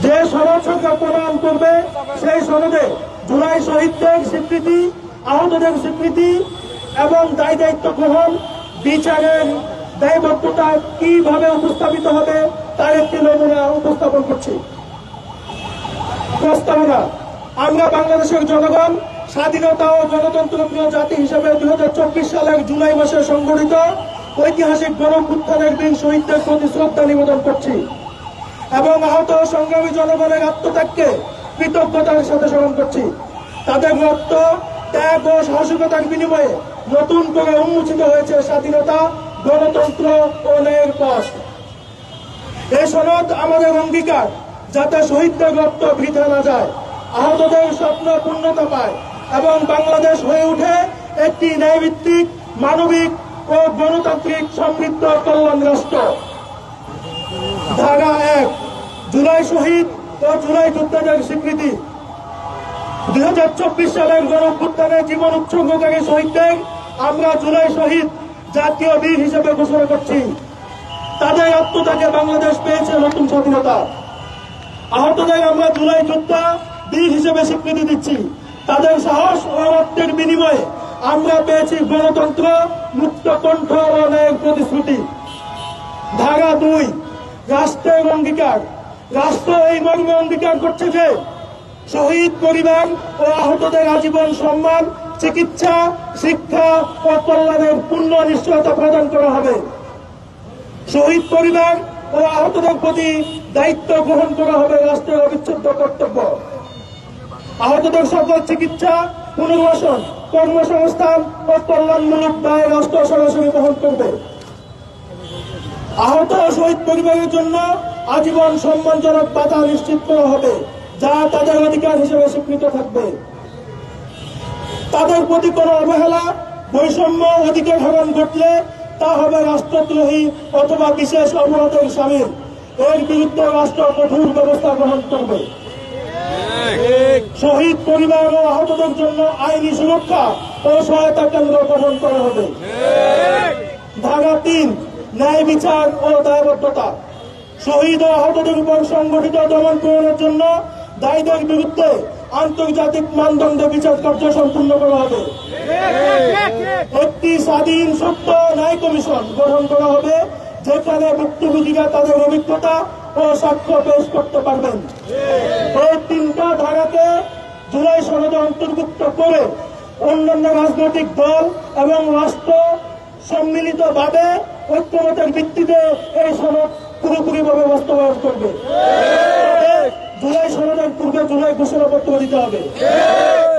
যে সনদ সরকার প্রদান করবে সেই সনদে জুলাই শহীদদের স্বীকৃতি, আহতদের স্বীকৃতি এবং দায় দায়িত্ব গ্রহণ, বিচারের দায়বদ্ধতা কিভাবে উপস্থাপিত হবে তার একটি নমুনা উপস্থাপন করছি। প্রস্তাবনা: আমরা বাংলাদেশের জনগণ স্বাধীনতা ও গণতন্ত্রপ্রিয় জাতি হিসেবে 2024 সালের জুলাই মাসে সংঘটিত ঐতিহাসিক গণঅভ্যুত্থানের বীর শহীদদের প্রতি শ্রদ্ধা নিবেদন করছি এবং আহত সংগ্রামী জনগণের আত্মত্যাগকে কৃতজ্ঞতার সাথে স্মরণ করছি। তাদের রক্ত, ত্যাগ ও সাহসিকতার বিনিময়ে নতুন করে উন্মোচিত হয়েছে স্বাধীনতা, গণতন্ত্র ও ন্যায়ের পথ। এই সনদ আমাদের অঙ্গীকার, যাতে শহীদদের রক্ত বৃথা না যায়, আহতদের স্বপ্ন পূর্ণতা পায় এবং বাংলাদেশ হয়ে ওঠে একটি ন্যায়ভিত্তিক, মানবিক ও গণতান্ত্রিক সমৃদ্ধ কল্যাণ রাষ্ট্র। ধারা 1, জুলাই শহীদ ও জুলাই যোদ্ধাদের স্বীকৃতি। 2024 সালের গণঅভ্যুত্থানে জীবন উৎসর্গকারী শহীদদের আমরা জুলাই শহীদ জাতীয় বীর হিসেবে ঘোষণা করছি। তাদের আত্মত্যাগে বাংলাদেশ পেয়েছে নতুন স্বাধীনতা। আহতদের আমরা জুলাই যোদ্ধা বীর হিসেবে স্বীকৃতি দিচ্ছি। তাদের সাহস ও রক্তের বিনিময়ে আমরা পেয়েছি গণতন্ত্র, মুক্ত কণ্ঠ ও ন্যায়ের প্রতিশ্রুতি। ধারা 2, রাষ্ট্রের অঙ্গীকার। রাষ্ট্র এই মর্মে অঙ্গীকার করছে যে শহীদ পরিবার ও আহতদের আজীবন সম্মান, চিকিৎসা, শিক্ষা ও কল্যাণের পূর্ণ নিশ্চয়তা প্রদান করা হবে। শহীদ পরিবার ও আহতদের প্রতি দায়িত্ব গ্রহণ করা হবে রাষ্ট্রের অবিচ্ছেদ্য কর্তব্য। আহতদের সকল চিকিৎসা, পুনর্বাসন, কর্মসংস্থান ও কল্যাণমূলক দায় রাষ্ট্র সরাসরি বহন করবে। আহত শহীদ পরিবারের জন্য আজীবন সম্মানজনক ভাতা নিশ্চিত করা হবে, যা তাদের অধিকার হিসেবে স্বীকৃত থাকবে। তাদের প্রতি কোনো অবহেলা, বৈষম্য, অধিকার হরণ ঘটলে তা হবে রাষ্ট্রদ্রোহী অথবা বিশেষ অপরাধের শামিল। এর বিরুদ্ধে রাষ্ট্র কঠোর ব্যবস্থা গ্রহণ করবে। শহীদ পরিবার ও আহতদের জন্য আইনি সুরক্ষা ও সহায়তা কেন্দ্র গঠন করা হবে। ধারা 3, ন্যায় বিচার ও দায়বদ্ধতা। শহীদ ও আহতদের উপর সংগঠিত দমন পীড়নের জন্য দায়ীদের বিরুদ্ধে আন্তর্জাতিক মানদণ্ডে বিচার কার্য সম্পূর্ণ করা হবে। একটি স্বাধীন সত্য ন্যায় কমিশন গঠন করা হবে, যেখানে ভুক্তভোগীরা তাদের অভিজ্ঞতা ও সাক্ষ্য পেশ করতে পারবেন। এই 3টা ধারাকে জুলাই সনদে অন্তর্ভুক্ত করে অন্যান্য রাজনৈতিক দল এবং রাষ্ট্র সম্মিলিতভাবে ঐক্যমতের ভিত্তিতে এই সনদ পুরোপুরিভাবে বাস্তবায়ন করবে। জুলাই সনদের পূর্বে জুলাই ঘোষণাপত্র দিতে হবে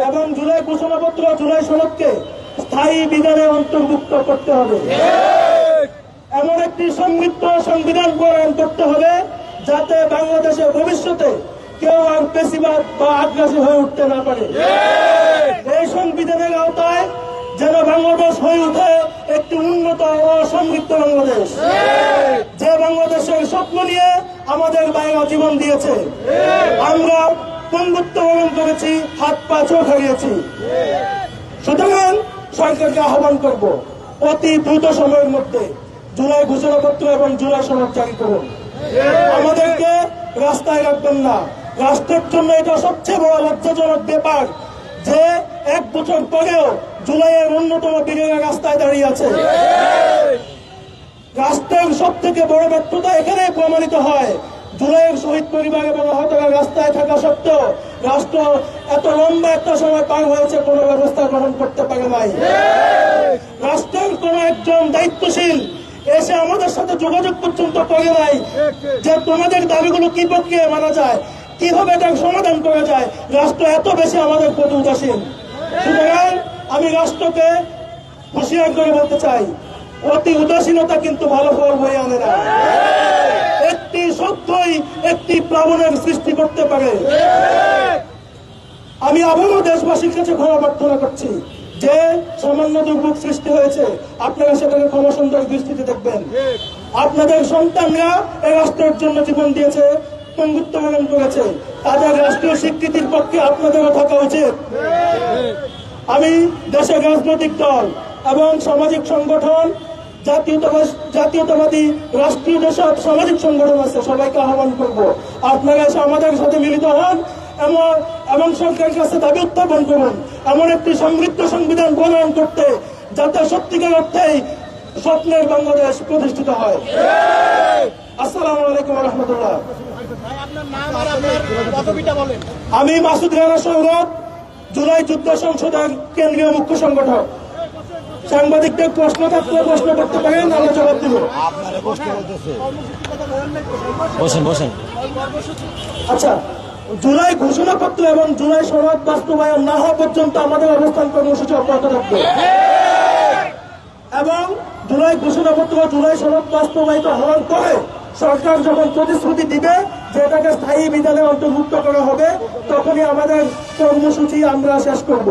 এবং জুলাই ঘোষণাপত্র জুলাই সনদকে স্থায়ী বিধানে অন্তর্ভুক্ত করতে হবে। এমন একটি সমৃদ্ধ সংবিধান প্রণয়ন করতে হবে যাতে বাংলাদেশের ভবিষ্যতে কেউ আর পেশিবাদ বা আগ্রাসী হয়ে উঠতে না পারে। এই সংবিধানের আওতায় যেন বাংলাদেশ হয়ে উঠে একটি উন্নত ও সমৃদ্ধ বাংলাদেশ, যে বাংলাদেশের স্বপ্ন নিয়ে আমাদের ভাইরা জীবন দিয়েছে। আমরা বন্ধুত্ব বরণ করেছি, হাত পা চোখ হারিয়েছি। সুতরাং সরকারকে আহ্বান করব, অতি দ্রুত সময়ের মধ্যে জুলাই ঘোষণাপত্র এবং জুলাই সনদ জারি করুন। আমাদেরকে রাস্তায় রাখবেন না। রাষ্ট্রের জন্য এটা সবচেয়ে বড় লজ্জাজনক ব্যাপার যে 1 বছর পরেও জুলাইয়ের অন্যতম বীরেরা রাস্তায় দাঁড়িয়ে আছে। রাষ্ট্রের সব থেকে বড় ব্যর্থতা এখানে প্রমাণিত হয়। জুলাইয়ের শহীদ পরিবার এবং আহতরা রাস্তায় থাকা সত্ত্বেও রাষ্ট্র এত লম্বা একটা সময় পার হয়েছে, কোন ব্যবস্থা গ্রহণ করতে পারে নাই। রাষ্ট্রের কোন একজন দায়িত্বশীল এসে আমাদের সাথে যোগাযোগ পর্যন্ত করে নাই যে তোমাদের দাবিগুলো কি প্রক্রিয়ায় মানা যায়, কিভাবে এটার সমাধান করা যায়। রাষ্ট্র এত বেশি আমাদের প্রতি উদাসীন। সুতরাং আমি রাষ্ট্রকে হুঁশিয়ার করে বলতে চাই, অতি উদাসীনতা কিন্তু ভালো ফল বয়ে আনে না। একটি সত্যই একটি প্লাবনের সৃষ্টি করতে পারে। আমি আবারও দেশবাসীর কাছে ক্ষমা প্রার্থনা করছি যে সামান্য দুর্ভোগ সৃষ্টি হয়েছে, আপনারা সেটাকে ক্ষমা সুন্দর দৃষ্টিতে দেখবেন। আপনাদের সন্তানরা এই রাষ্ট্রের জন্য জীবন দিয়েছে, বন্ধুত্ব বরণ করেছে, তাদের রাষ্ট্রীয় স্বীকৃতির পক্ষে আপনাদেরও থাকা উচিত। আমি দেশের রাজনৈতিক দল এবং সামাজিক সংগঠন জাতীয়তাবাদী রাষ্ট্রীয় যেসব সামাজিক সংগঠন আছে সবাইকে আহ্বান করব, আপনারা এসে আমাদের সাথে মিলিত হন এবং সরকারের কাছে দাবি উত্থাপন করুন এমন একটি সমৃদ্ধ সংবিধান প্রণয়ন করতে, যাতে সত্যিকার অর্থেই স্বপ্নের বাংলাদেশ প্রতিষ্ঠিত হয়। আসসালামু আলাইকুম ওয়া রাহমাতুল্লাহ। আমি মাসুদ রানা সৌরভ, জুলাই যুদ্ধ সংসদের কেন্দ্রীয় মুখ্য সংগঠক। সাংবাদিকদের প্রশ্ন থাকলে প্রশ্ন করতে পারেন, আমরা জবাব দিব। আচ্ছা, জুলাই ঘোষণাপত্র এবং জুলাই সনদ বাস্তবায়ন না হওয়া পর্যন্ত আমাদের অবস্থান কর্মসূচি অব্যাহত থাকবে এবং জুলাই ঘোষণাপত্র জুলাই সনদ বাস্তবায়িত হওয়ার পরে সরকার যখন প্রতিশ্রুতি দিবে যে এটাকে স্থায়ী বিধানে অন্তর্ভুক্ত করা হবে, তখনই আমাদের কর্মসূচি আমরা শেষ করব।